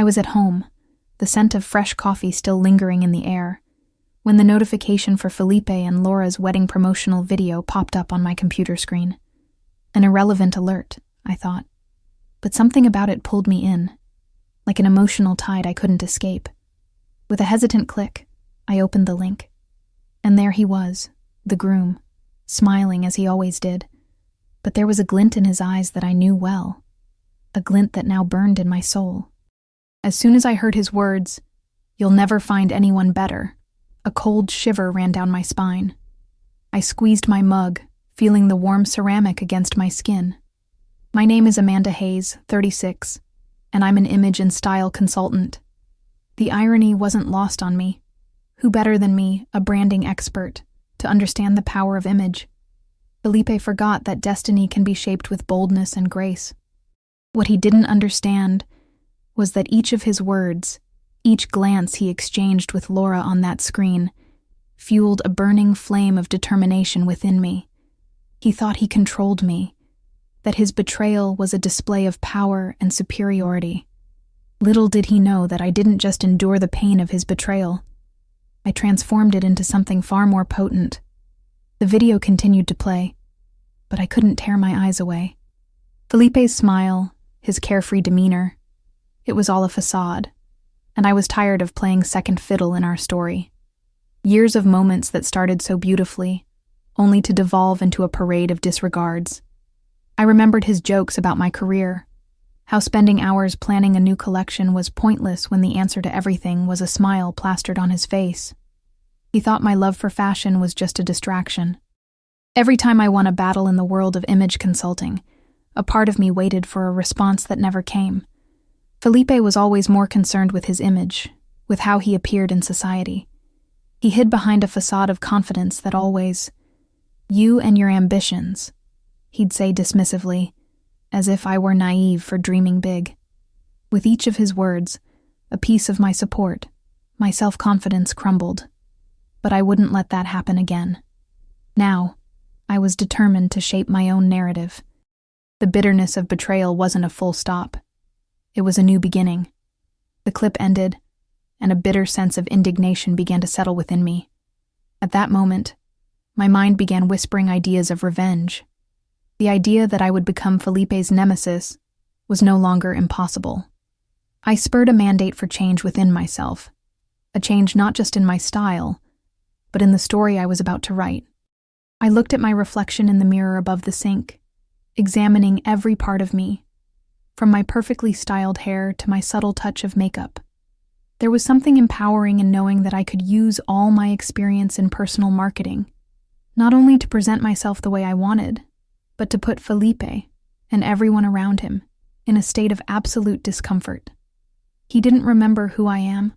was at home, the scent of fresh coffee still lingering in the air, when the notification for Felipe and Laura's wedding promotional video popped up on my computer screen. An irrelevant alert, I thought, but something about it pulled me in, like an emotional tide I couldn't escape. With a hesitant click, I opened the link. And there he was, the groom, smiling as he always did. But there was a glint in his eyes that I knew well, a glint that now burned in my soul. As soon as I heard his words, "You'll never find anyone better," a cold shiver ran down my spine. I squeezed my mug, feeling the warm ceramic against my skin. My name is Amanda Hayes, 36, and I'm an image and style consultant. The irony wasn't lost on me. Who better than me, a branding expert, to understand the power of image? Felipe forgot that destiny can be shaped with boldness and grace. What he didn't understand was that each of his words, each glance he exchanged with Laura on that screen, fueled a burning flame of determination within me. He thought he controlled me, that his betrayal was a display of power and superiority. Little did he know that I didn't just endure the pain of his betrayal. I transformed it into something far more potent. The video continued to play, but I couldn't tear my eyes away. Felipe's smile, his carefree demeanor, it was all a facade, and I was tired of playing second fiddle in our story. Years of moments that started so beautifully, only to devolve into a parade of disregards. I remembered his jokes about my career, how spending hours planning a new collection was pointless when the answer to everything was a smile plastered on his face. He thought my love for fashion was just a distraction. Every time I won a battle in the world of image consulting, a part of me waited for a response that never came. Felipe was always more concerned with his image, with how he appeared in society. He hid behind a facade of confidence that always, "You and your ambitions," he'd say dismissively, as if I were naive for dreaming big. With each of his words, a piece of my support, my self-confidence crumbled. But I wouldn't let that happen again. Now, I was determined to shape my own narrative. The bitterness of betrayal wasn't a full stop. It was a new beginning. The clip ended, and a bitter sense of indignation began to settle within me. At that moment, my mind began whispering ideas of revenge. The idea that I would become Felipe's nemesis was no longer impossible. I spurred a mandate for change within myself, a change not just in my style, but in the story I was about to write. I looked at my reflection in the mirror above the sink, examining every part of me, from my perfectly styled hair to my subtle touch of makeup. There was something empowering in knowing that I could use all my experience in personal marketing, not only to present myself the way I wanted, but to put Felipe and everyone around him in a state of absolute discomfort. He didn't remember who I am,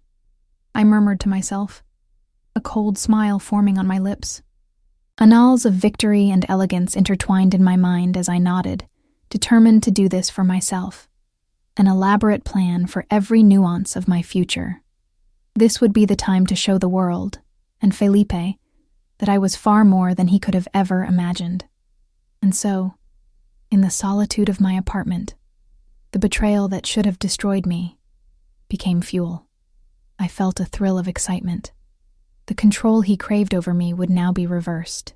I murmured to myself, a cold smile forming on my lips. Annals of victory and elegance intertwined in my mind as I nodded, determined to do this for myself. An elaborate plan for every nuance of my future. This would be the time to show the world, and Felipe, that I was far more than he could have ever imagined. And so, in the solitude of my apartment, the betrayal that should have destroyed me became fuel. I felt a thrill of excitement. The control he craved over me would now be reversed.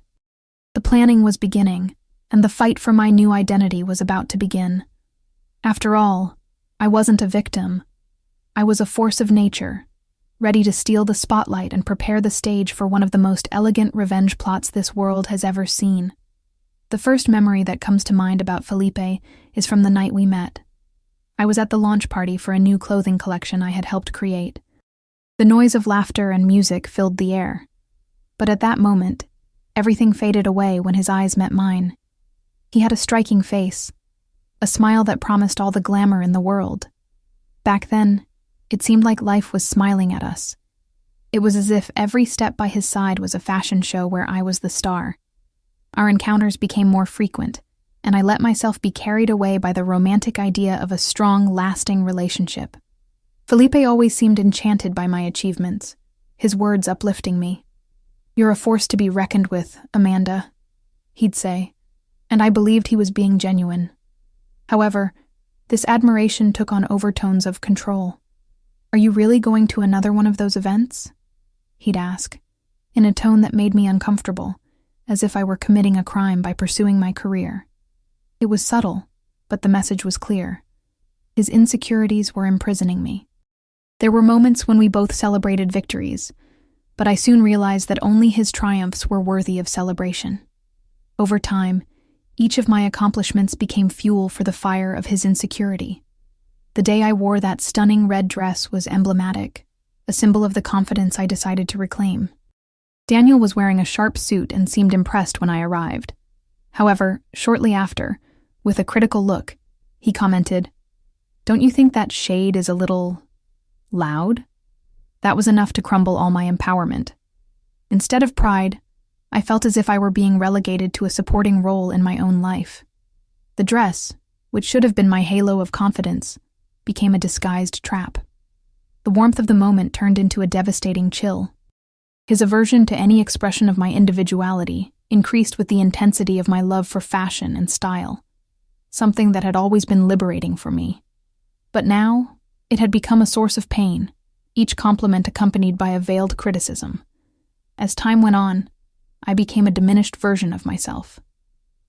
The planning was beginning, and the fight for my new identity was about to begin. After all, I wasn't a victim. I was a force of nature, ready to steal the spotlight and prepare the stage for one of the most elegant revenge plots this world has ever seen. The first memory that comes to mind about Felipe is from the night we met. I was at the launch party for a new clothing collection I had helped create. The noise of laughter and music filled the air. But at that moment, everything faded away when his eyes met mine. He had a striking face, a smile that promised all the glamour in the world. Back then, it seemed like life was smiling at us. It was as if every step by his side was a fashion show where I was the star. Our encounters became more frequent, and I let myself be carried away by the romantic idea of a strong, lasting relationship. Felipe always seemed enchanted by my achievements, his words uplifting me. "You're a force to be reckoned with, Amanda," he'd say, and I believed he was being genuine. However, this admiration took on overtones of control. "Are you really going to another one of those events?" he'd ask, in a tone that made me uncomfortable, as if I were committing a crime by pursuing my career. It was subtle, but the message was clear. His insecurities were imprisoning me. There were moments when we both celebrated victories, but I soon realized that only his triumphs were worthy of celebration. Over time, each of my accomplishments became fuel for the fire of his insecurity. The day I wore that stunning red dress was emblematic, a symbol of the confidence I decided to reclaim. Daniel was wearing a sharp suit and seemed impressed when I arrived. However, shortly after, with a critical look, he commented, "Don't you think that shade is a little loud?" That was enough to crumble all my empowerment. Instead of pride, I felt as if I were being relegated to a supporting role in my own life. The dress, which should have been my halo of confidence, became a disguised trap. The warmth of the moment turned into a devastating chill. His aversion to any expression of my individuality increased with the intensity of my love for fashion and style, something that had always been liberating for me. But now, it had become a source of pain, each compliment accompanied by a veiled criticism. As time went on, I became a diminished version of myself.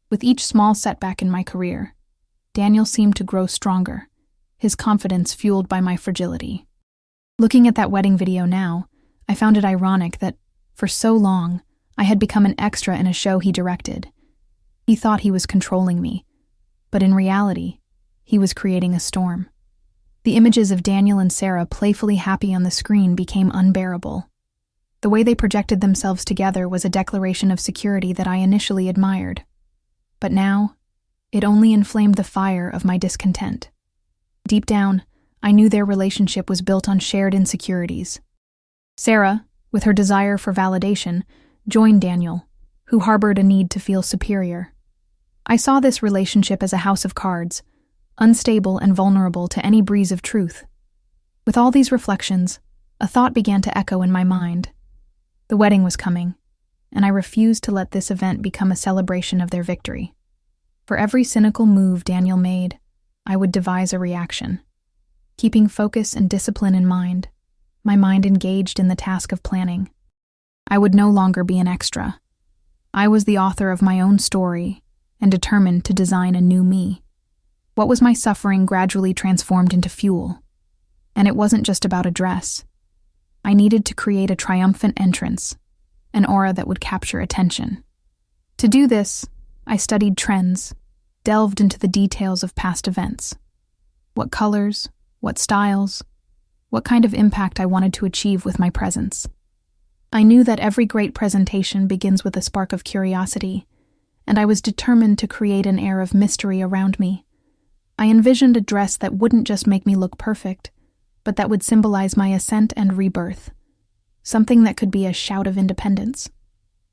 With each small setback in my career, Daniel seemed to grow stronger, his confidence fueled by my fragility. Looking at that wedding video now, I found it ironic that, for so long, I had become an extra in a show he directed. He thought he was controlling me, but in reality, he was creating a storm. The images of Daniel and Sarah playfully happy on the screen became unbearable. The way they projected themselves together was a declaration of security that I initially admired. But now, it only inflamed the fire of my discontent. Deep down, I knew their relationship was built on shared insecurities. Sarah, with her desire for validation, joined Daniel, who harbored a need to feel superior. I saw this relationship as a house of cards, unstable and vulnerable to any breeze of truth. With all these reflections, a thought began to echo in my mind. The wedding was coming, and I refused to let this event become a celebration of their victory. For every cynical move Daniel made, I would devise a reaction. Keeping focus and discipline in mind, my mind engaged in the task of planning. I would no longer be an extra. I was the author of my own story and determined to design a new me. What was my suffering gradually transformed into fuel. And it wasn't just about a dress. I needed to create a triumphant entrance, an aura that would capture attention. To do this, I studied trends, delved into the details of past events. What colors, what styles, what kind of impact I wanted to achieve with my presence. I knew that every great presentation begins with a spark of curiosity, and I was determined to create an air of mystery around me. I envisioned a dress that wouldn't just make me look perfect, but that would symbolize my ascent and rebirth. Something that could be a shout of independence.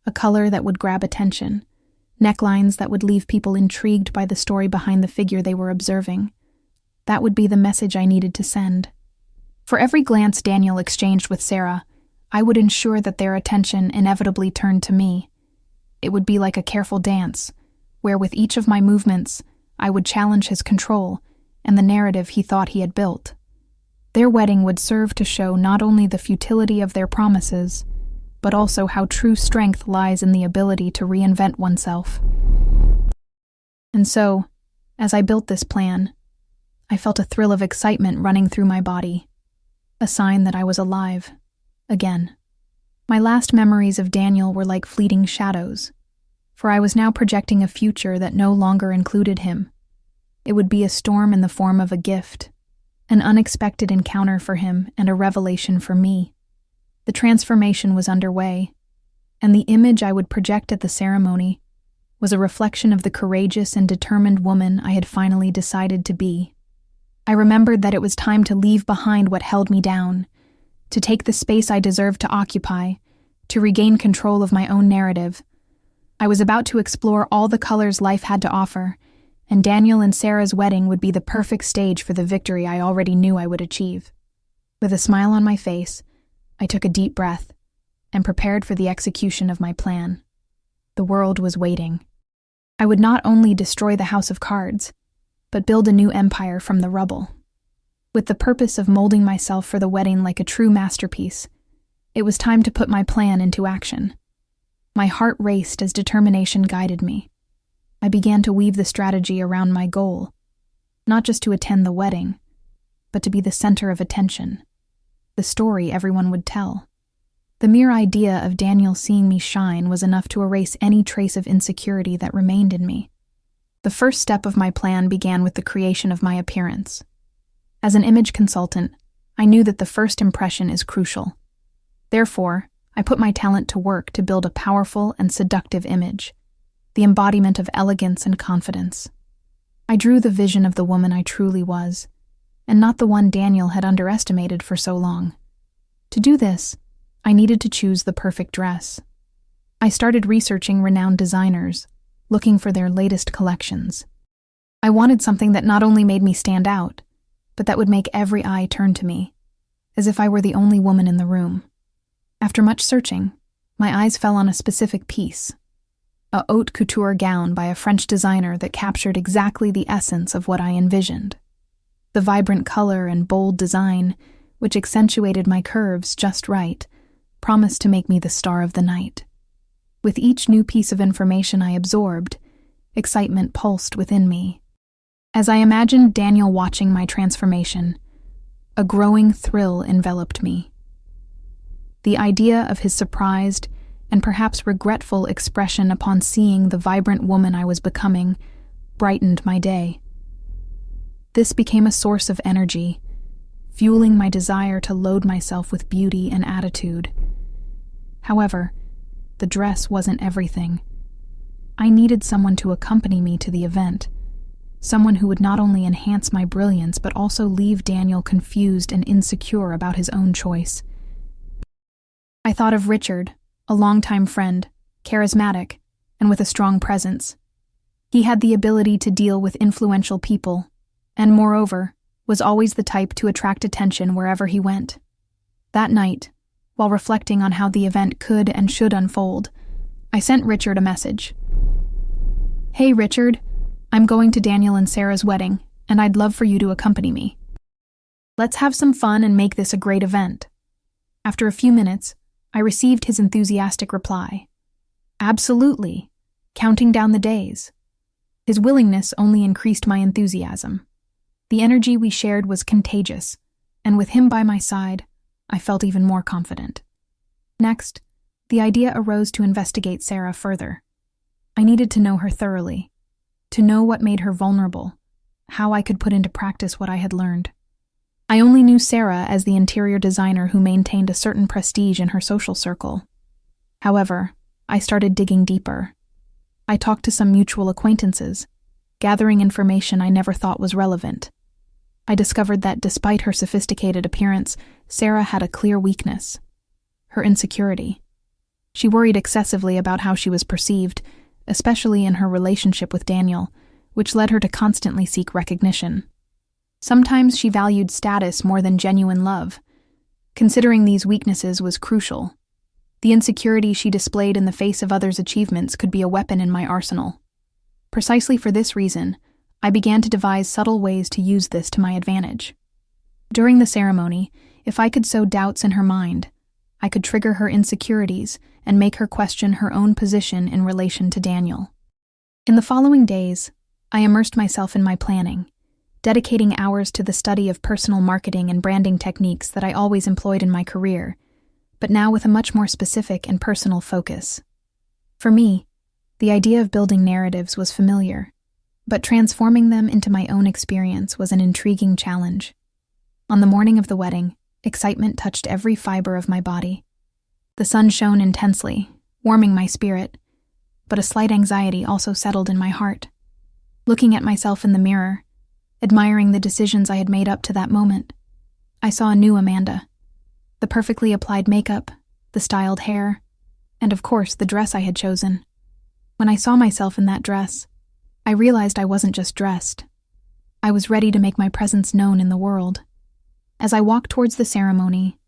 A color that would grab attention. Necklines that would leave people intrigued by the story behind the figure they were observing. That would be the message I needed to send. For every glance Daniel exchanged with Sarah, I would ensure that their attention inevitably turned to me. It would be like a careful dance, where with each of my movements, I would challenge his control and the narrative he thought he had built. Their wedding would serve to show not only the futility of their promises, but also how true strength lies in the ability to reinvent oneself. And so, as I built this plan, I felt a thrill of excitement running through my body, a sign that I was alive, again. My last memories of Daniel were like fleeting shadows, for I was now projecting a future that no longer included him. It would be a storm in the form of a gift, an unexpected encounter for him and a revelation for me. The transformation was underway, and the image I would project at the ceremony was a reflection of the courageous and determined woman I had finally decided to be. I remembered that it was time to leave behind what held me down, to take the space I deserved to occupy, to regain control of my own narrative. I was about to explore all the colors life had to offer, and Daniel and Sarah's wedding would be the perfect stage for the victory I already knew I would achieve. With a smile on my face, I took a deep breath and prepared for the execution of my plan. The world was waiting. I would not only destroy the house of cards, but build a new empire from the rubble. With the purpose of molding myself for the wedding like a true masterpiece, it was time to put my plan into action. My heart raced as determination guided me. I began to weave the strategy around my goal, not just to attend the wedding, but to be the center of attention, the story everyone would tell. The mere idea of Daniel seeing me shine was enough to erase any trace of insecurity that remained in me. The first step of my plan began with the creation of my appearance. As an image consultant, I knew that the first impression is crucial. Therefore, I put my talent to work to build a powerful and seductive image, the embodiment of elegance and confidence. I drew the vision of the woman I truly was, and not the one Daniel had underestimated for so long. To do this, I needed to choose the perfect dress. I started researching renowned designers, looking for their latest collections. I wanted something that not only made me stand out, but that would make every eye turn to me, as if I were the only woman in the room. After much searching, my eyes fell on a specific piece, a haute couture gown by a French designer that captured exactly the essence of what I envisioned. The vibrant color and bold design, which accentuated my curves just right, promised to make me the star of the night. With each new piece of information I absorbed, excitement pulsed within me. As I imagined Daniel watching my transformation, a growing thrill enveloped me. The idea of his surprised and perhaps regretful expression upon seeing the vibrant woman I was becoming brightened my day. This became a source of energy, fueling my desire to load myself with beauty and attitude. However, the dress wasn't everything. I needed someone to accompany me to the event, someone who would not only enhance my brilliance but also leave Daniel confused and insecure about his own choice. I thought of Richard, a longtime friend, charismatic, and with a strong presence. He had the ability to deal with influential people, and moreover, was always the type to attract attention wherever he went. That night, while reflecting on how the event could and should unfold, I sent Richard a message. "Hey Richard, I'm going to Daniel and Sarah's wedding, and I'd love for you to accompany me. Let's have some fun and make this a great event." After a few minutes, I received his enthusiastic reply. "Absolutely, counting down the days." His willingness only increased my enthusiasm. The energy we shared was contagious, and with him by my side, I felt even more confident. Next, the idea arose to investigate Sarah further. I needed to know her thoroughly, to know what made her vulnerable, how I could put into practice what I had learned. I only knew Sarah as the interior designer who maintained a certain prestige in her social circle. However, I started digging deeper. I talked to some mutual acquaintances, gathering information I never thought was relevant. I discovered that despite her sophisticated appearance, Sarah had a clear weakness: her insecurity. She worried excessively about how she was perceived, especially in her relationship with Daniel, which led her to constantly seek recognition. Sometimes she valued status more than genuine love. Considering these weaknesses was crucial. The insecurity she displayed in the face of others' achievements could be a weapon in my arsenal. Precisely for this reason, I began to devise subtle ways to use this to my advantage. During the ceremony, if I could sow doubts in her mind, I could trigger her insecurities and make her question her own position in relation to Daniel. In the following days, I immersed myself in my planning, dedicating hours to the study of personal marketing and branding techniques that I always employed in my career, but now with a much more specific and personal focus. For me, the idea of building narratives was familiar, but transforming them into my own experience was an intriguing challenge. On the morning of the wedding, excitement touched every fiber of my body. The sun shone intensely, warming my spirit, but a slight anxiety also settled in my heart. Looking at myself in the mirror, admiring the decisions I had made up to that moment, I saw a new Amanda. The perfectly applied makeup, the styled hair, and of course the dress I had chosen. When I saw myself in that dress, I realized I wasn't just dressed. I was ready to make my presence known in the world. As I walked towards the ceremony,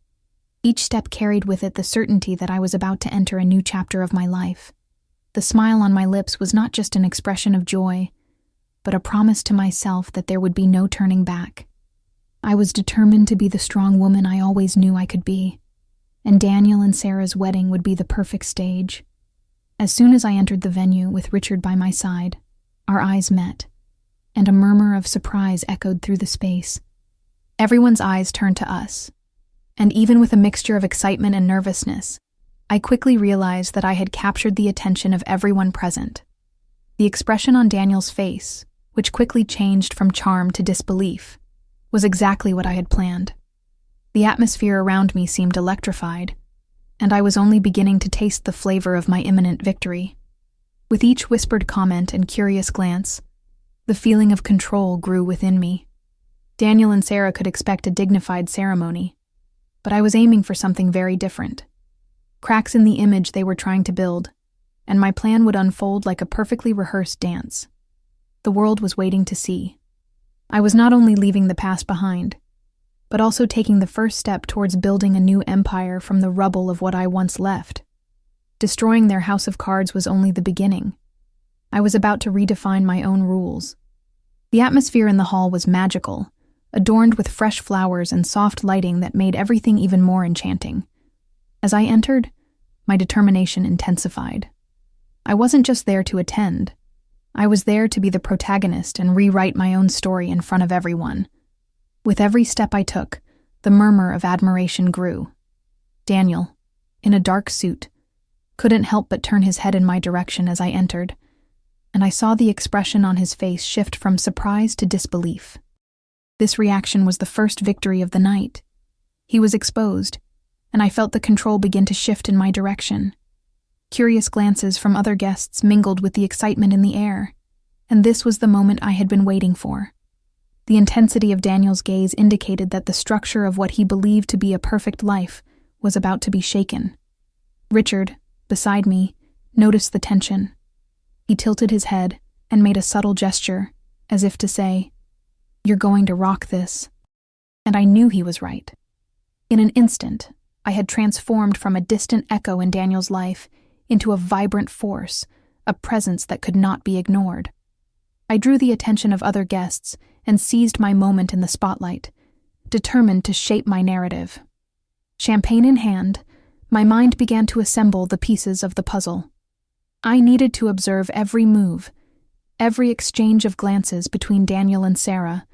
each step carried with it the certainty that I was about to enter a new chapter of my life. The smile on my lips was not just an expression of joy, but a promise to myself that there would be no turning back. I was determined to be the strong woman I always knew I could be, and Daniel and Sarah's wedding would be the perfect stage. As soon as I entered the venue with Richard by my side, our eyes met, and a murmur of surprise echoed through the space. Everyone's eyes turned to us, and even with a mixture of excitement and nervousness, I quickly realized that I had captured the attention of everyone present. The expression on Daniel's face, which quickly changed from charm to disbelief, was exactly what I had planned. The atmosphere around me seemed electrified, and I was only beginning to taste the flavor of my imminent victory. With each whispered comment and curious glance, the feeling of control grew within me. Daniel and Sarah could expect a dignified ceremony, but I was aiming for something very different. Cracks in the image they were trying to build, and my plan would unfold like a perfectly rehearsed dance. The world was waiting to see. I was not only leaving the past behind, but also taking the first step towards building a new empire from the rubble of what I once left. Destroying their house of cards was only the beginning. I was about to redefine my own rules. The atmosphere in the hall was magical, adorned with fresh flowers and soft lighting that made everything even more enchanting. As I entered, my determination intensified. I wasn't just there to attend. I was there to be the protagonist and rewrite my own story in front of everyone. With every step I took, the murmur of admiration grew. Daniel, in a dark suit, couldn't help but turn his head in my direction as I entered, and I saw the expression on his face shift from surprise to disbelief. This reaction was the first victory of the night. He was exposed, and I felt the control begin to shift in my direction. Curious glances from other guests mingled with the excitement in the air, and this was the moment I had been waiting for. The intensity of Daniel's gaze indicated that the structure of what he believed to be a perfect life was about to be shaken. Richard, beside me, noticed the tension. He tilted his head and made a subtle gesture, as if to say, "You're going to rock this." And I knew he was right. In an instant, I had transformed from a distant echo in Daniel's life into a vibrant force, a presence that could not be ignored. I drew the attention of other guests and seized my moment in the spotlight, determined to shape my narrative. Champagne in hand, my mind began to assemble the pieces of the puzzle. I needed to observe every move, every exchange of glances between Daniel and Sarah,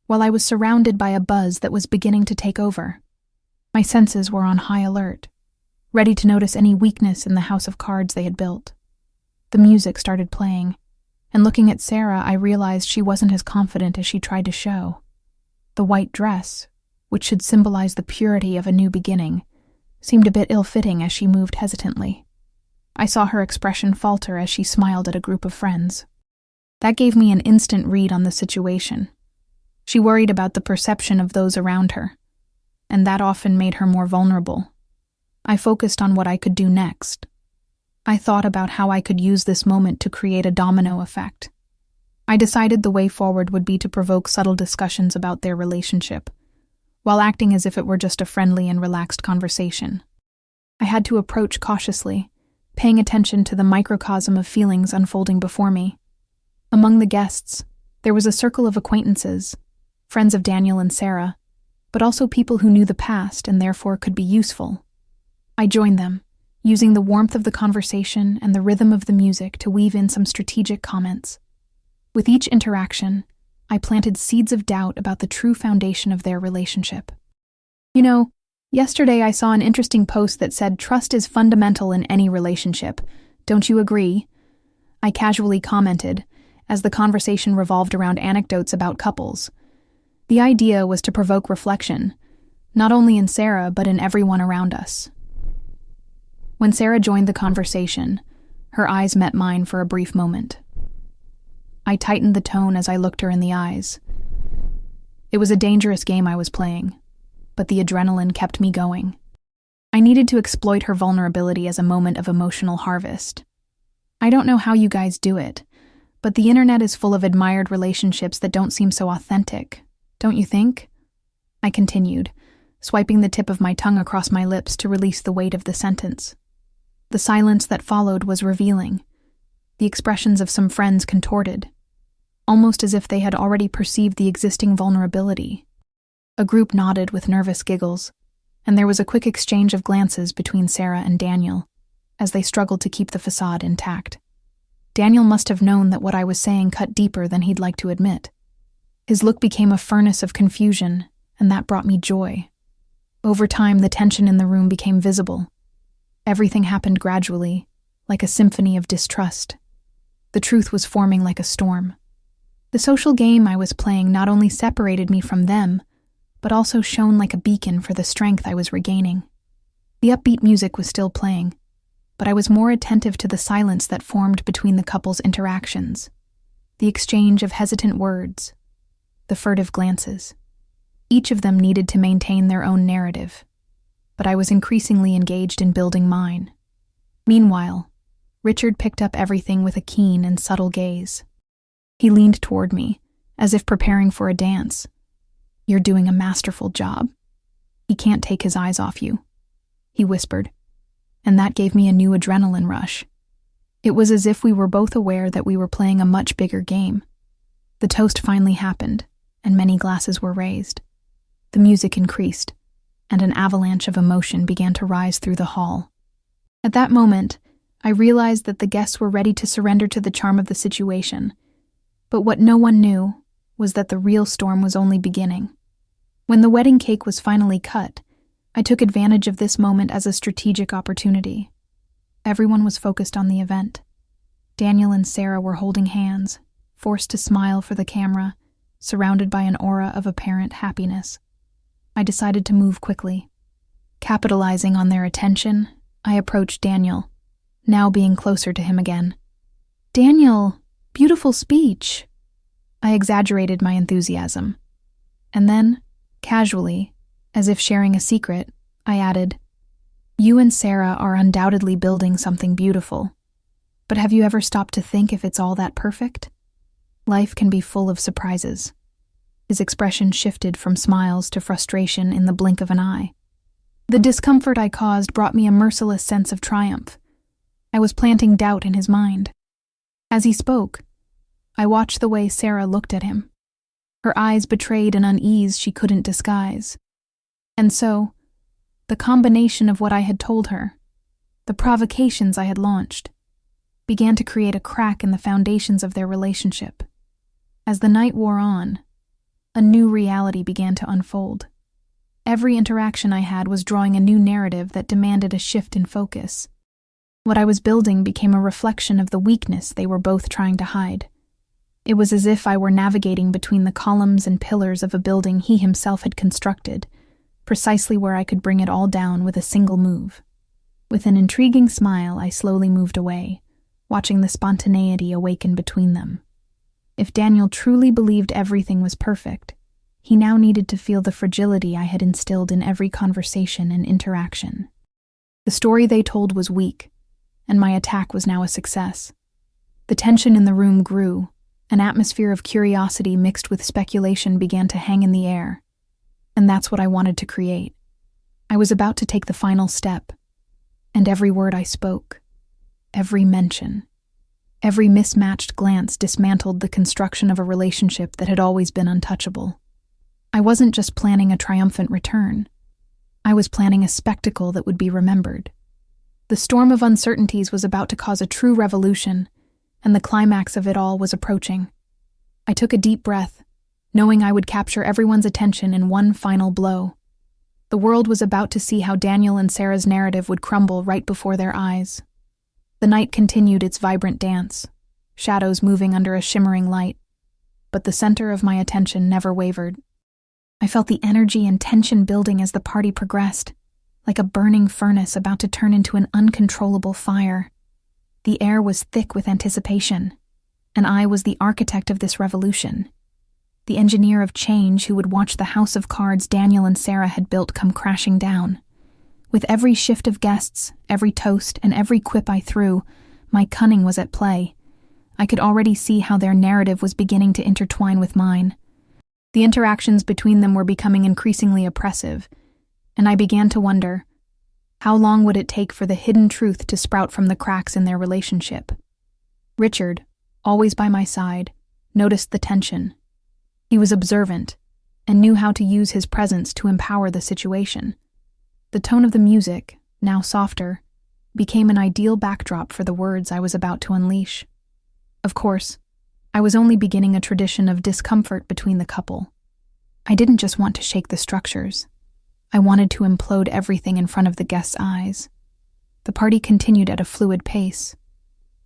while I was surrounded by a buzz that was beginning to take over. My senses were on high alert, ready to notice any weakness in the house of cards they had built. The music started playing, and looking at Sarah, I realized she wasn't as confident as she tried to show. The white dress, which should symbolize the purity of a new beginning, seemed a bit ill-fitting as she moved hesitantly. I saw her expression falter as she smiled at a group of friends. That gave me an instant read on the situation. She worried about the perception of those around her, and that often made her more vulnerable. I focused on what I could do next. I thought about how I could use this moment to create a domino effect. I decided the way forward would be to provoke subtle discussions about their relationship, while acting as if it were just a friendly and relaxed conversation. I had to approach cautiously, paying attention to the microcosm of feelings unfolding before me. Among the guests, there was a circle of acquaintances, friends of Daniel and Sarah, but also people who knew the past and therefore could be useful. I joined them, using the warmth of the conversation and the rhythm of the music to weave in some strategic comments. With each interaction, I planted seeds of doubt about the true foundation of their relationship. You know, yesterday I saw an interesting post that said trust is fundamental in any relationship. Don't you agree? I casually commented, as the conversation revolved around anecdotes about couples. The idea was to provoke reflection, not only in Sarah but in everyone around us. When Sarah joined the conversation, her eyes met mine for a brief moment. I tightened the tone as I looked her in the eyes. It was a dangerous game I was playing, but the adrenaline kept me going. I needed to exploit her vulnerability as a moment of emotional harvest. I don't know how you guys do it, but the internet is full of admired relationships that don't seem so authentic, don't you think? I continued, swiping the tip of my tongue across my lips to release the weight of the sentence. The silence that followed was revealing. The expressions of some friends contorted, almost as if they had already perceived the existing vulnerability. A group nodded with nervous giggles, and there was a quick exchange of glances between Sarah and Daniel as they struggled to keep the facade intact. Daniel must have known that what I was saying cut deeper than he'd like to admit. His look became a furnace of confusion, and that brought me joy. Over time, the tension in the room became visible. Everything happened gradually, like a symphony of distrust. The truth was forming like a storm. The social game I was playing not only separated me from them, but also shone like a beacon for the strength I was regaining. The upbeat music was still playing, but I was more attentive to the silence that formed between the couple's interactions, the exchange of hesitant words, the furtive glances. Each of them needed to maintain their own narrative, but I was increasingly engaged in building mine. Meanwhile, Richard picked up everything with a keen and subtle gaze. He leaned toward me, as if preparing for a dance. "You're doing a masterful job. He can't take his eyes off you," he whispered, and that gave me a new adrenaline rush. It was as if we were both aware that we were playing a much bigger game. The toast finally happened, and many glasses were raised. The music increased, and an avalanche of emotion began to rise through the hall. At that moment, I realized that the guests were ready to surrender to the charm of the situation. But what no one knew was that the real storm was only beginning. When the wedding cake was finally cut, I took advantage of this moment as a strategic opportunity. Everyone was focused on the event. Daniel and Sarah were holding hands, forced to smile for the camera, surrounded by an aura of apparent happiness. I decided to move quickly. Capitalizing on their attention, I approached Daniel, now being closer to him again. "Daniel, beautiful speech." I exaggerated my enthusiasm. And then, casually, as if sharing a secret, I added, "You and Sarah are undoubtedly building something beautiful. But have you ever stopped to think if it's all that perfect? Life can be full of surprises." His expression shifted from smiles to frustration in the blink of an eye. The discomfort I caused brought me a merciless sense of triumph. I was planting doubt in his mind. As he spoke, I watched the way Sarah looked at him. Her eyes betrayed an unease she couldn't disguise. And so, the combination of what I had told her, the provocations I had launched, began to create a crack in the foundations of their relationship. As the night wore on, a new reality began to unfold. Every interaction I had was drawing a new narrative that demanded a shift in focus. What I was building became a reflection of the weakness they were both trying to hide. It was as if I were navigating between the columns and pillars of a building he himself had constructed, precisely where I could bring it all down with a single move. With an intriguing smile, I slowly moved away, watching the spontaneity awaken between them. If Daniel truly believed everything was perfect, he now needed to feel the fragility I had instilled in every conversation and interaction. The story they told was weak, and my attack was now a success. The tension in the room grew. An atmosphere of curiosity mixed with speculation began to hang in the air. And that's what I wanted to create. I was about to take the final step, and every word I spoke, every mention, every mismatched glance dismantled the construction of a relationship that had always been untouchable. I wasn't just planning a triumphant return. I was planning a spectacle that would be remembered. The storm of uncertainties was about to cause a true revolution, and the climax of it all was approaching. I took a deep breath, knowing I would capture everyone's attention in one final blow. The world was about to see how Daniel and Sarah's narrative would crumble right before their eyes. The night continued its vibrant dance, shadows moving under a shimmering light, but the center of my attention never wavered. I felt the energy and tension building as the party progressed, like a burning furnace about to turn into an uncontrollable fire. The air was thick with anticipation, and I was the architect of this revolution, the engineer of change who would watch the house of cards Daniel and Sarah had built come crashing down. With every shift of guests, every toast, and every quip I threw, my cunning was at play. I could already see how their narrative was beginning to intertwine with mine. The interactions between them were becoming increasingly oppressive, and I began to wonder, how long would it take for the hidden truth to sprout from the cracks in their relationship? Richard, always by my side, noticed the tension. He was observant, and knew how to use his presence to empower the situation. The tone of the music, now softer, became an ideal backdrop for the words I was about to unleash. Of course, I was only beginning a tradition of discomfort between the couple. I didn't just want to shake the structures. I wanted to implode everything in front of the guests' eyes. The party continued at a fluid pace,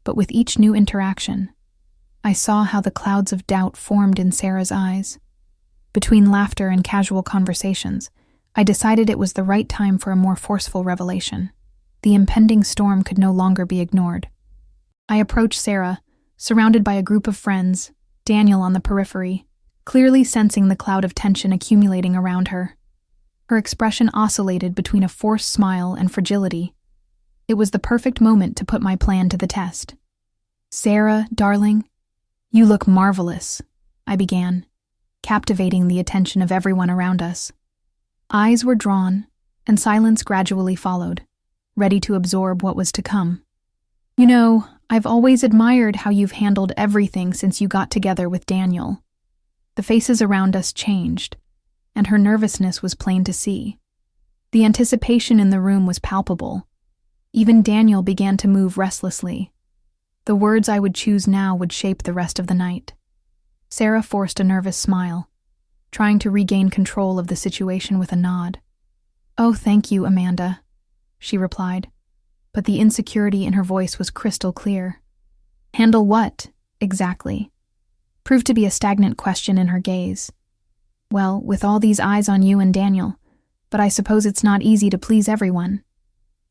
but with each new interaction, I saw how the clouds of doubt formed in Sarah's eyes. Between laughter and casual conversations, I decided it was the right time for a more forceful revelation. The impending storm could no longer be ignored. I approached Sarah, surrounded by a group of friends, Daniel on the periphery, clearly sensing the cloud of tension accumulating around her. Her expression oscillated between a forced smile and fragility. It was the perfect moment to put my plan to the test. "Sarah, darling, you look marvelous," I began, captivating the attention of everyone around us. Eyes were drawn, and silence gradually followed, ready to absorb what was to come. "You know, I've always admired how you've handled everything since you got together with Daniel." The faces around us changed, and her nervousness was plain to see. The anticipation in the room was palpable. Even Daniel began to move restlessly. The words I would choose now would shape the rest of the night. Sarah forced a nervous smile, trying to regain control of the situation with a nod. "Oh, thank you, Amanda," she replied, but the insecurity in her voice was crystal clear. "Handle what, exactly?" Proved to be a stagnant question in her gaze. "Well, with all these eyes on you and Daniel, but I suppose it's not easy to please everyone."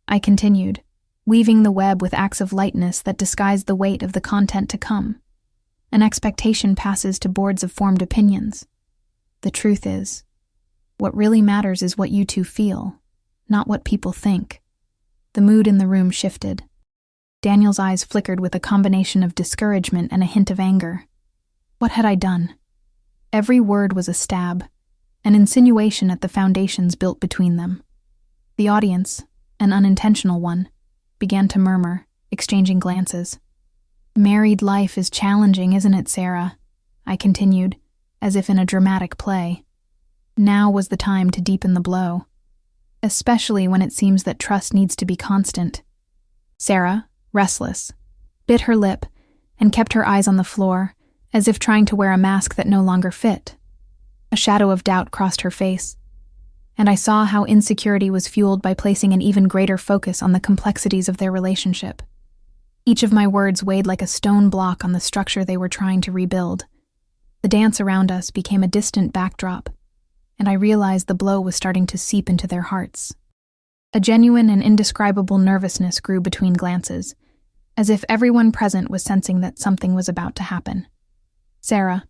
I continued, weaving the web with acts of lightness that disguised the weight of the content to come. An expectation passes to boards of formed opinions. The truth is, what really matters is what you two feel, not what people think. The mood in the room shifted. Daniel's eyes flickered with a combination of discouragement and a hint of anger. What had I done? Every word was a stab, an insinuation at the foundations built between them. The audience, an unintentional one, began to murmur, exchanging glances. "Married life is challenging, isn't it, Sarah?" I continued, as if in a dramatic play. Now was the time to deepen the blow, especially when it seems that trust needs to be constant. Sarah, restless, bit her lip and kept her eyes on the floor, as if trying to wear a mask that no longer fit. A shadow of doubt crossed her face, and I saw how insecurity was fueled by placing an even greater focus on the complexities of their relationship. Each of my words weighed like a stone block on the structure they were trying to rebuild. The dance around us became a distant backdrop, and I realized the blow was starting to seep into their hearts. A genuine and indescribable nervousness grew between glances, as if everyone present was sensing that something was about to happen. "Sarah,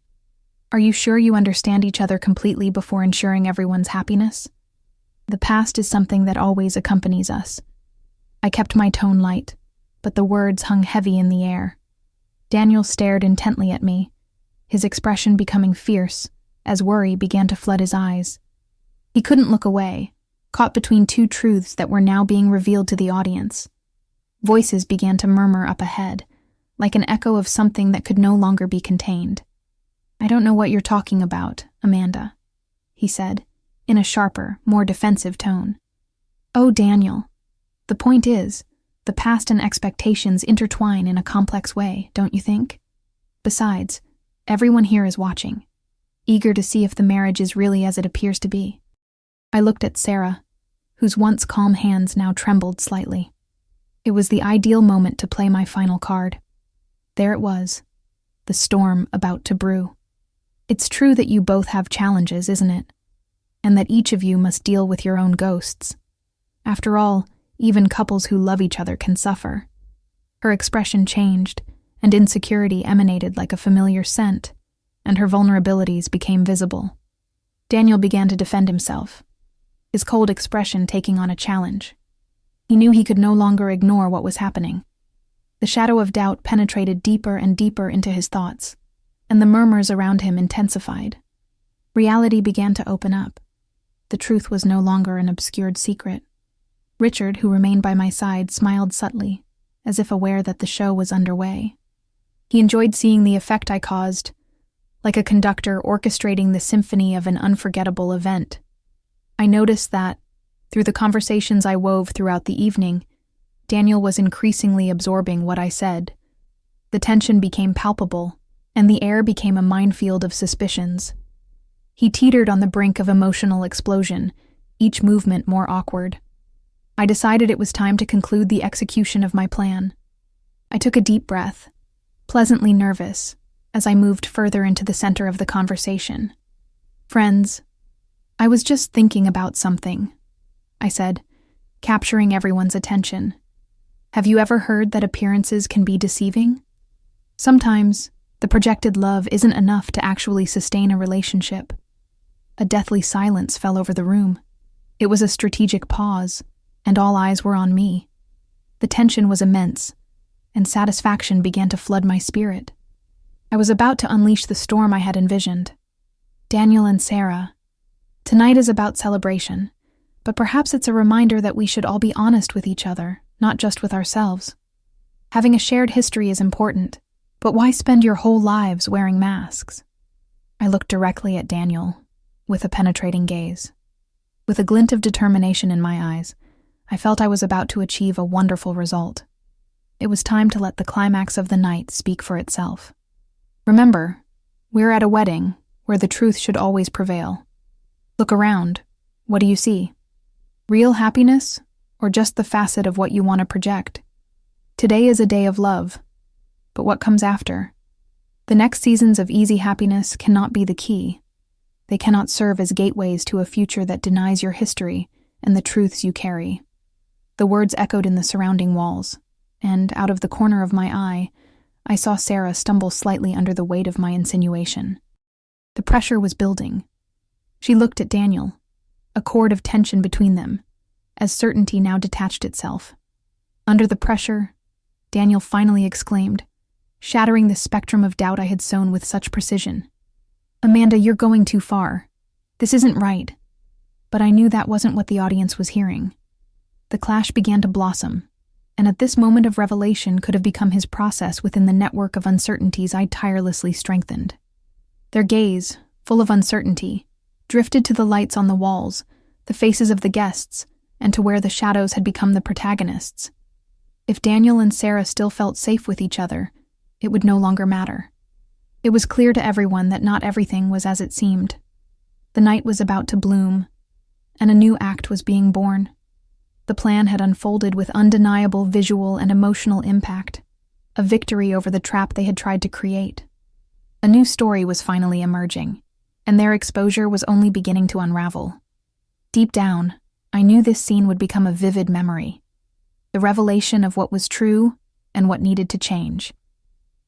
are you sure you understand each other completely before ensuring everyone's happiness? The past is something that always accompanies us." I kept my tone light, but the words hung heavy in the air. Daniel stared intently at me, his expression becoming fierce as worry began to flood his eyes. He couldn't look away, caught between two truths that were now being revealed to the audience. Voices began to murmur up ahead, like an echo of something that could no longer be contained. "I don't know what you're talking about, Amanda," he said, in a sharper, more defensive tone. "Oh, Daniel, the point is, the past and expectations intertwine in a complex way, don't you think? Besides, everyone here is watching, eager to see if the marriage is really as it appears to be." I looked at Sarah, whose once calm hands now trembled slightly. It was the ideal moment to play my final card. There it was, the storm about to brew. "It's true that you both have challenges, isn't it? And that each of you must deal with your own ghosts. After all, even couples who love each other can suffer." Her expression changed, and insecurity emanated like a familiar scent, and her vulnerabilities became visible. Daniel began to defend himself, his cold expression taking on a challenge. He knew he could no longer ignore what was happening. The shadow of doubt penetrated deeper and deeper into his thoughts, and the murmurs around him intensified. Reality began to open up. The truth was no longer an obscured secret. Richard, who remained by my side, smiled subtly, as if aware that the show was underway. He enjoyed seeing the effect I caused, like a conductor orchestrating the symphony of an unforgettable event. I noticed that, through the conversations I wove throughout the evening, Daniel was increasingly absorbing what I said. The tension became palpable, and the air became a minefield of suspicions. He teetered on the brink of emotional explosion, each movement more awkward. I decided it was time to conclude the execution of my plan. I took a deep breath, pleasantly nervous, as I moved further into the center of the conversation. "Friends, I was just thinking about something," I said, capturing everyone's attention. "Have you ever heard that appearances can be deceiving? Sometimes, the projected love isn't enough to actually sustain a relationship." A deathly silence fell over the room. It was a strategic pause, and all eyes were on me. The tension was immense, and satisfaction began to flood my spirit. I was about to unleash the storm I had envisioned. "Daniel and Sarah, tonight is about celebration, but perhaps it's a reminder that we should all be honest with each other, not just with ourselves. Having a shared history is important, but why spend your whole lives wearing masks?" I looked directly at Daniel, with a penetrating gaze. With a glint of determination in my eyes, I felt I was about to achieve a wonderful result. It was time to let the climax of the night speak for itself. "Remember, we're at a wedding where the truth should always prevail. Look around. What do you see? Real happiness, or just the facet of what you want to project? Today is a day of love, but what comes after? The next seasons of easy happiness cannot be the key. They cannot serve as gateways to a future that denies your history and the truths you carry." The words echoed in the surrounding walls, and out of the corner of my eye, I saw Sarah stumble slightly under the weight of my insinuation. The pressure was building. She looked at Daniel, a cord of tension between them, as certainty now detached itself. Under the pressure, Daniel finally exclaimed, shattering the spectrum of doubt I had sown with such precision. "Amanda, you're going too far. This isn't right." But I knew that wasn't what the audience was hearing. The clash began to blossom, and at this moment of revelation could have become his process within the network of uncertainties I tirelessly strengthened. Their gaze, full of uncertainty, drifted to the lights on the walls, the faces of the guests, and to where the shadows had become the protagonists. If Daniel and Sarah still felt safe with each other, it would no longer matter. It was clear to everyone that not everything was as it seemed. The night was about to bloom, and a new act was being born. The plan had unfolded with undeniable visual and emotional impact, a victory over the trap they had tried to create. A new story was finally emerging, and their exposure was only beginning to unravel. Deep down, I knew this scene would become a vivid memory, the revelation of what was true and what needed to change.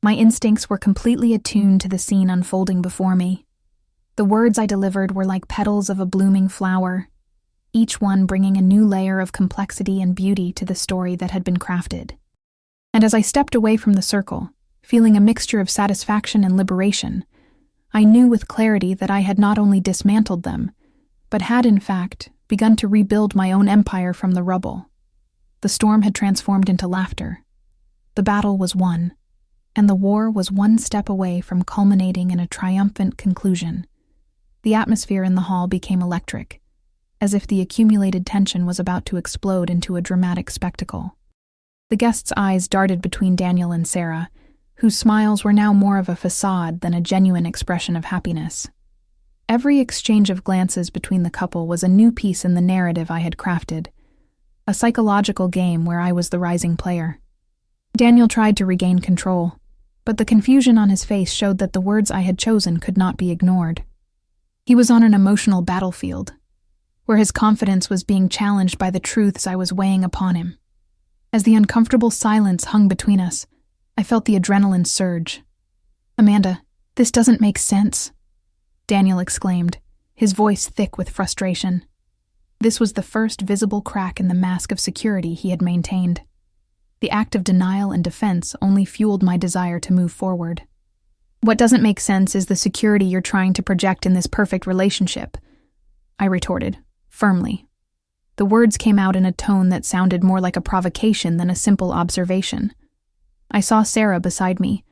My instincts were completely attuned to the scene unfolding before me. The words I delivered were like petals of a blooming flower, each one bringing a new layer of complexity and beauty to the story that had been crafted. And as I stepped away from the circle, feeling a mixture of satisfaction and liberation, I knew with clarity that I had not only dismantled them, but had, in fact, begun to rebuild my own empire from the rubble. The storm had transformed into laughter. The battle was won, and the war was one step away from culminating in a triumphant conclusion. The atmosphere in the hall became electric, as if the accumulated tension was about to explode into a dramatic spectacle. The guests' eyes darted between Daniel and Sarah, whose smiles were now more of a facade than a genuine expression of happiness. Every exchange of glances between the couple was a new piece in the narrative I had crafted, a psychological game where I was the rising player. Daniel tried to regain control, but the confusion on his face showed that the words I had chosen could not be ignored. He was on an emotional battlefield, where his confidence was being challenged by the truths I was weighing upon him. As the uncomfortable silence hung between us, I felt the adrenaline surge. "Amanda, this doesn't make sense," Daniel exclaimed, his voice thick with frustration. This was the first visible crack in the mask of security he had maintained. The act of denial and defense only fueled my desire to move forward. "What doesn't make sense is the security you're trying to project in this perfect relationship," I retorted, firmly. The words came out in a tone that sounded more like a provocation than a simple observation. I saw Sarah beside me,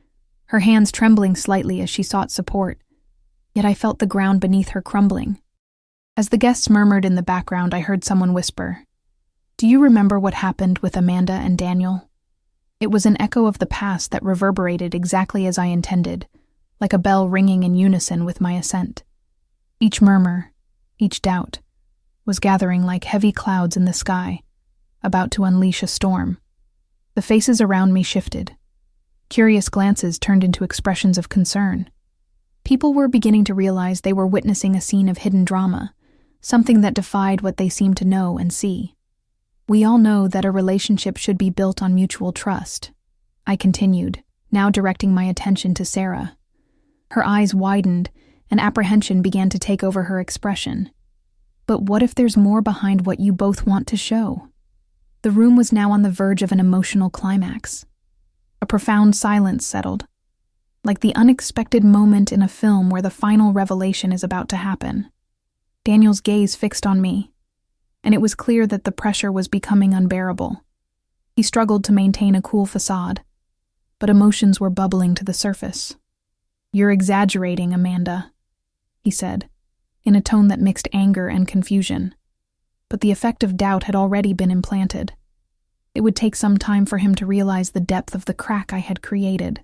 her hands trembling slightly as she sought support, yet I felt the ground beneath her crumbling. As the guests murmured in the background, I heard someone whisper, "Do you remember what happened with Amanda and Daniel?" It was an echo of the past that reverberated exactly as I intended, like a bell ringing in unison with my assent. Each murmur, each doubt, was gathering like heavy clouds in the sky, about to unleash a storm. The faces around me shifted. Curious glances turned into expressions of concern. People were beginning to realize they were witnessing a scene of hidden drama, something that defied what they seemed to know and see. "We all know that a relationship should be built on mutual trust," I continued, now directing my attention to Sarah. Her eyes widened, and apprehension began to take over her expression. "But what if there's more behind what you both want to show?" The room was now on the verge of an emotional climax. A profound silence settled, like the unexpected moment in a film where the final revelation is about to happen. Daniel's gaze fixed on me, and it was clear that the pressure was becoming unbearable. He struggled to maintain a cool facade, but emotions were bubbling to the surface. "You're exaggerating, Amanda," he said, in a tone that mixed anger and confusion. But the effect of doubt had already been implanted. It would take some time for him to realize the depth of the crack I had created.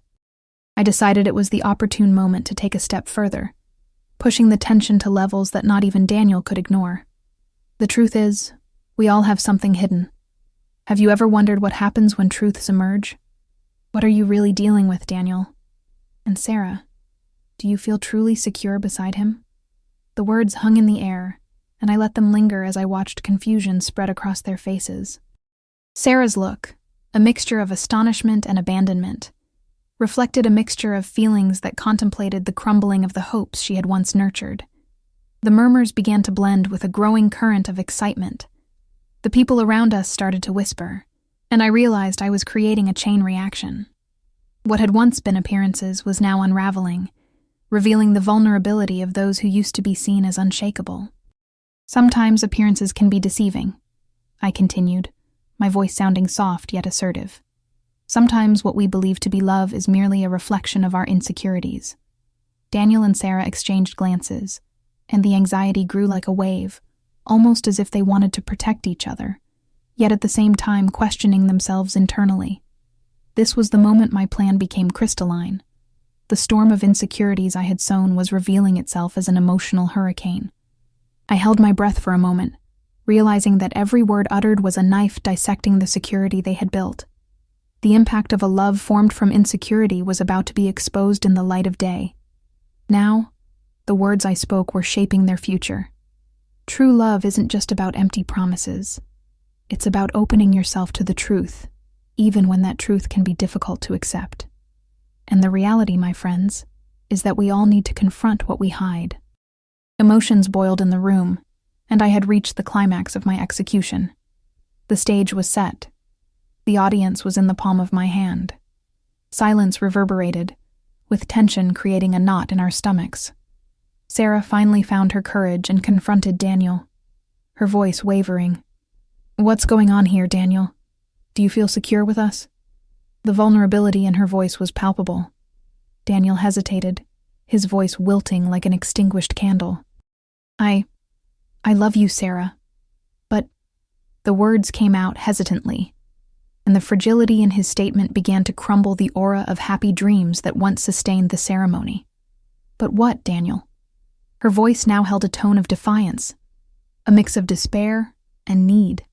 I decided it was the opportune moment to take a step further, pushing the tension to levels that not even Daniel could ignore. "The truth is, we all have something hidden. Have you ever wondered what happens when truths emerge? What are you really dealing with, Daniel? And Sarah, do you feel truly secure beside him?" The words hung in the air, and I let them linger as I watched confusion spread across their faces. Sarah's look, a mixture of astonishment and abandonment, reflected a mixture of feelings that contemplated the crumbling of the hopes she had once nurtured. The murmurs began to blend with a growing current of excitement. The people around us started to whisper, and I realized I was creating a chain reaction. What had once been appearances was now unraveling, revealing the vulnerability of those who used to be seen as unshakable. "Sometimes appearances can be deceiving," I continued, my voice sounding soft yet assertive. "Sometimes what we believe to be love is merely a reflection of our insecurities." Daniel and Sarah exchanged glances, and the anxiety grew like a wave, almost as if they wanted to protect each other, yet at the same time questioning themselves internally. This was the moment my plan became crystalline. The storm of insecurities I had sown was revealing itself as an emotional hurricane. I held my breath for a moment, realizing that every word uttered was a knife dissecting the security they had built. The impact of a love formed from insecurity was about to be exposed in the light of day. Now, the words I spoke were shaping their future. True love isn't just about empty promises. It's about opening yourself to the truth, even when that truth can be difficult to accept. And the reality, my friends, is that we all need to confront what we hide. Emotions boiled in the room, and I had reached the climax of my execution. The stage was set. The audience was in the palm of my hand. Silence reverberated, with tension creating a knot in our stomachs. Sarah finally found her courage and confronted Daniel, her voice wavering. "What's going on here, Daniel? Do you feel secure with us?" The vulnerability in her voice was palpable. Daniel hesitated, his voice wilting like an extinguished candle. I love you, Sarah, but..." The words came out hesitantly, and the fragility in his statement began to crumble the aura of happy dreams that once sustained the ceremony. "But what, Daniel?" Her voice now held a tone of defiance, a mix of despair and need.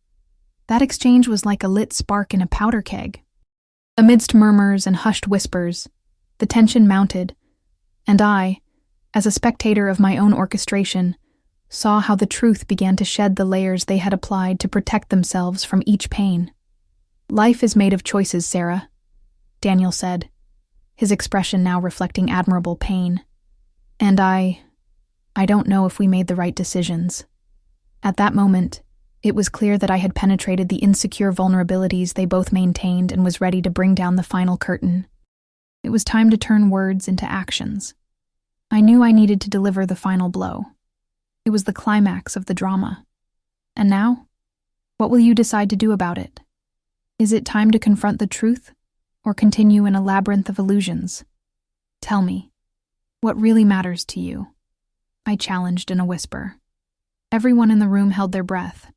That exchange was like a lit spark in a powder keg. Amidst murmurs and hushed whispers, the tension mounted, and I, as a spectator of my own orchestration, saw how the truth began to shed the layers they had applied to protect themselves from each pain. "Life is made of choices, Sarah," Daniel said, his expression now reflecting admirable pain. "And I don't know if we made the right decisions." At that moment, it was clear that I had penetrated the insecure vulnerabilities they both maintained and was ready to bring down the final curtain. It was time to turn words into actions. I knew I needed to deliver the final blow. It was the climax of the drama. And now? What will you decide to do about it? Is it time to confront the truth, or continue in a labyrinth of illusions? Tell me, what really matters to you? I challenged in a whisper. Everyone in the room held their breath.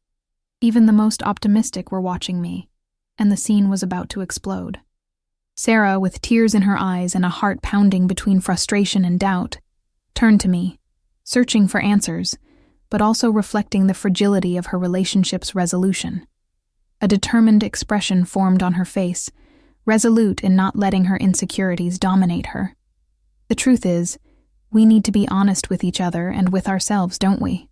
Even the most optimistic were watching me, and the scene was about to explode. Sarah, with tears in her eyes and a heart pounding between frustration and doubt, turned to me, searching for answers, but also reflecting the fragility of her relationship's resolution. A determined expression formed on her face, resolute in not letting her insecurities dominate her. The truth is, we need to be honest with each other and with ourselves, don't we?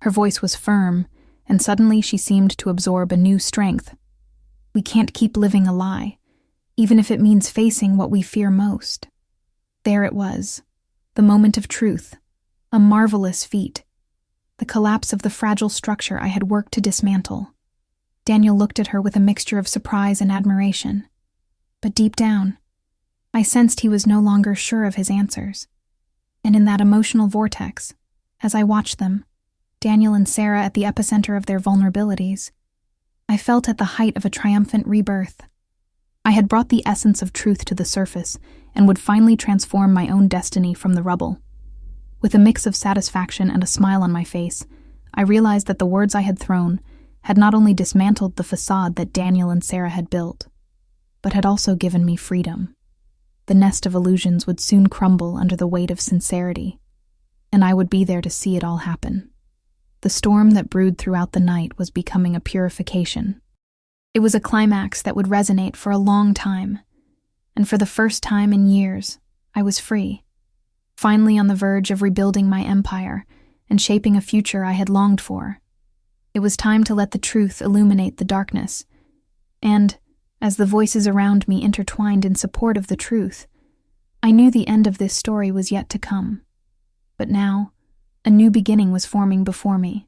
Her voice was firm, and suddenly she seemed to absorb a new strength. We can't keep living a lie, even if it means facing what we fear most. There it was, the moment of truth, a marvelous feat, the collapse of the fragile structure I had worked to dismantle. Daniel looked at her with a mixture of surprise and admiration. But deep down, I sensed he was no longer sure of his answers. And in that emotional vortex, as I watched them, Daniel and Sarah at the epicenter of their vulnerabilities, I felt at the height of a triumphant rebirth. I had brought the essence of truth to the surface and would finally transform my own destiny from the rubble. With a mix of satisfaction and a smile on my face, I realized that the words I had thrown had not only dismantled the facade that Daniel and Sarah had built, but had also given me freedom. The nest of illusions would soon crumble under the weight of sincerity, and I would be there to see it all happen. The storm that brewed throughout the night was becoming a purification. It was a climax that would resonate for a long time, and for the first time in years, I was free, finally on the verge of rebuilding my empire and shaping a future I had longed for. It was time to let the truth illuminate the darkness, and, as the voices around me intertwined in support of the truth, I knew the end of this story was yet to come. But now, a new beginning was forming before me.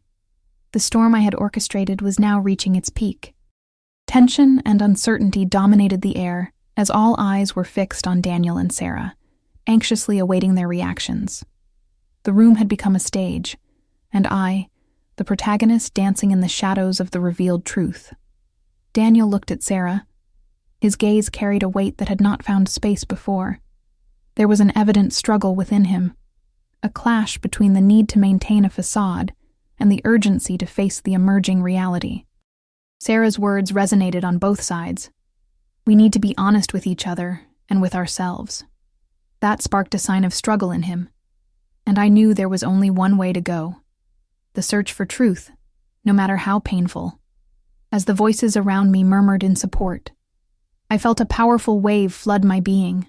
The storm I had orchestrated was now reaching its peak. Tension and uncertainty dominated the air as all eyes were fixed on Daniel and Sarah, anxiously awaiting their reactions. The room had become a stage, and I, the protagonist, dancing in the shadows of the revealed truth. Daniel looked at Sarah. His gaze carried a weight that had not found space before. There was an evident struggle within him, a clash between the need to maintain a facade and the urgency to face the emerging reality. Sarah's words resonated on both sides. We need to be honest with each other and with ourselves. That sparked a sign of struggle in him, and I knew there was only one way to go: the search for truth, no matter how painful. As the voices around me murmured in support, I felt a powerful wave flood my being.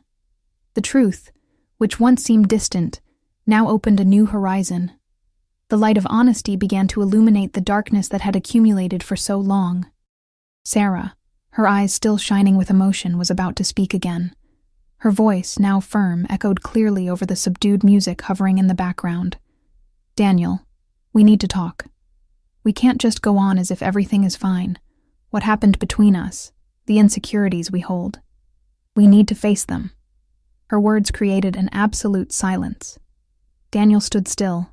The truth, which once seemed distant, now opened a new horizon. The light of honesty began to illuminate the darkness that had accumulated for so long. Sarah, her eyes still shining with emotion, was about to speak again. Her voice, now firm, echoed clearly over the subdued music hovering in the background. Daniel, we need to talk. We can't just go on as if everything is fine. What happened between us, the insecurities we hold. We need to face them. Her words created an absolute silence. Daniel stood still,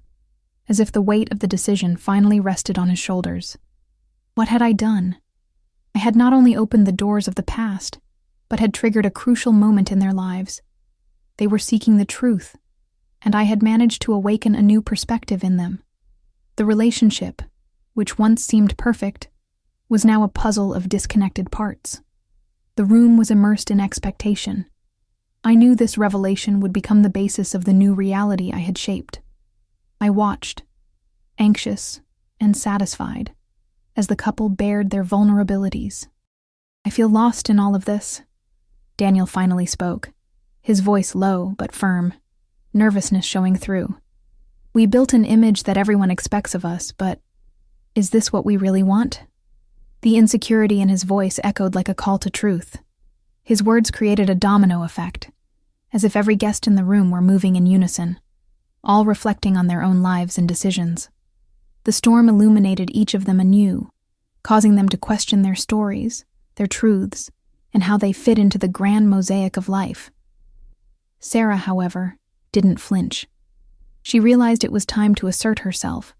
as if the weight of the decision finally rested on his shoulders. What had I done? I had not only opened the doors of the past, but had triggered a crucial moment in their lives. They were seeking the truth, and I had managed to awaken a new perspective in them. The relationship, which once seemed perfect, was now a puzzle of disconnected parts. The room was immersed in expectation. I knew this revelation would become the basis of the new reality I had shaped. I watched, anxious and satisfied, as the couple bared their vulnerabilities. I feel lost in all of this. Daniel finally spoke, his voice low but firm, nervousness showing through. We built an image that everyone expects of us, but is this what we really want? The insecurity in his voice echoed like a call to truth. His words created a domino effect, as if every guest in the room were moving in unison, all reflecting on their own lives and decisions. The storm illuminated each of them anew, causing them to question their stories, their truths, and how they fit into the grand mosaic of life. Sarah, however, didn't flinch. She realized it was time to assert herself,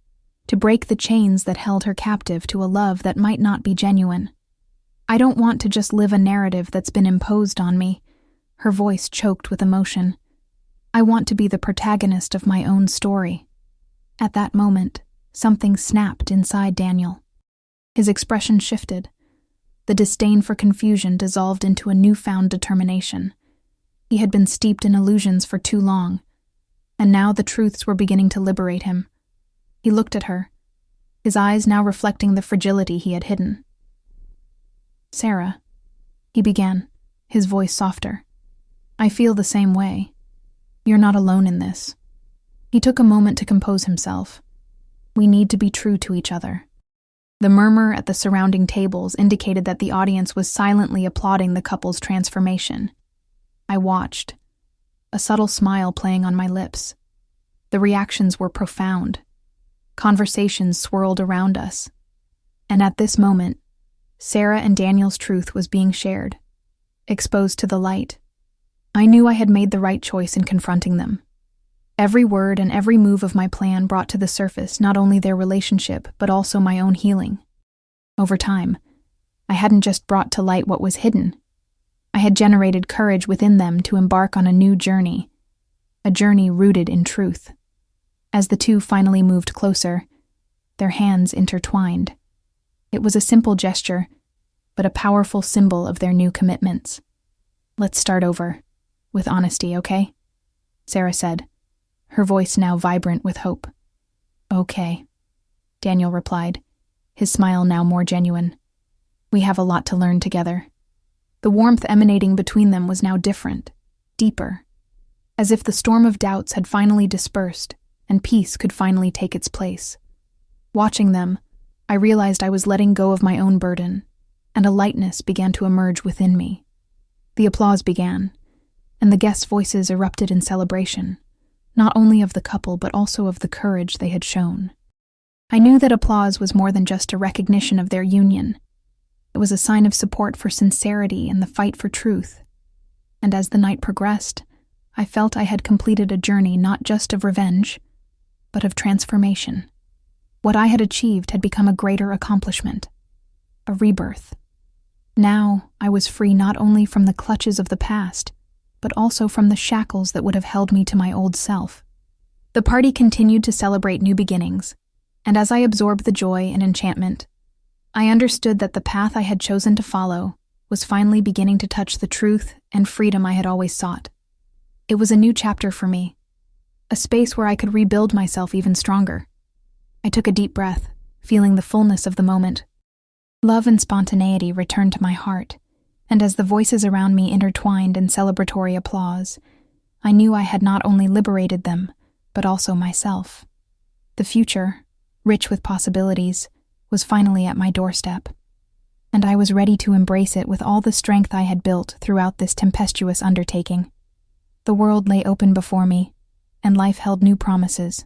to break the chains that held her captive to a love that might not be genuine. I don't want to just live a narrative that's been imposed on me. Her voice choked with emotion. I want to be the protagonist of my own story. At that moment, something snapped inside Daniel. His expression shifted. The disdain for confusion dissolved into a newfound determination. He had been steeped in illusions for too long, and now the truths were beginning to liberate him. He looked at her, his eyes now reflecting the fragility he had hidden. "Sarah," he began, his voice softer. "I feel the same way. You're not alone in this." He took a moment to compose himself. "We need to be true to each other." The murmur at the surrounding tables indicated that the audience was silently applauding the couple's transformation. I watched, a subtle smile playing on my lips. The reactions were profound. Conversations swirled around us. And at this moment, Sarah and Daniel's truth was being shared, exposed to the light. I knew I had made the right choice in confronting them. Every word and every move of my plan brought to the surface not only their relationship, but also my own healing. Over time, I hadn't just brought to light what was hidden. I had generated courage within them to embark on a new journey, a journey rooted in truth. As the two finally moved closer, their hands intertwined. It was a simple gesture, but a powerful symbol of their new commitments. "Let's start over, with honesty, okay?" Sarah said, her voice now vibrant with hope. "Okay," Daniel replied, his smile now more genuine. "We have a lot to learn together." The warmth emanating between them was now different, deeper, as if the storm of doubts had finally dispersed and peace could finally take its place. Watching them, I realized I was letting go of my own burden, and a lightness began to emerge within me. The applause began, and the guests' voices erupted in celebration, not only of the couple but also of the courage they had shown. I knew that applause was more than just a recognition of their union. It was a sign of support for sincerity and the fight for truth. And as the night progressed, I felt I had completed a journey not just of revenge, but of transformation. What I had achieved had become a greater accomplishment, a rebirth. Now I was free not only from the clutches of the past, but also from the shackles that would have held me to my old self. The party continued to celebrate new beginnings, and as I absorbed the joy and enchantment, I understood that the path I had chosen to follow was finally beginning to touch the truth and freedom I had always sought. It was a new chapter for me, a space where I could rebuild myself even stronger. I took a deep breath, feeling the fullness of the moment. Love and spontaneity returned to my heart, and as the voices around me intertwined in celebratory applause, I knew I had not only liberated them, but also myself. The future, rich with possibilities, was finally at my doorstep, and I was ready to embrace it with all the strength I had built throughout this tempestuous undertaking. The world lay open before me, and life held new promises.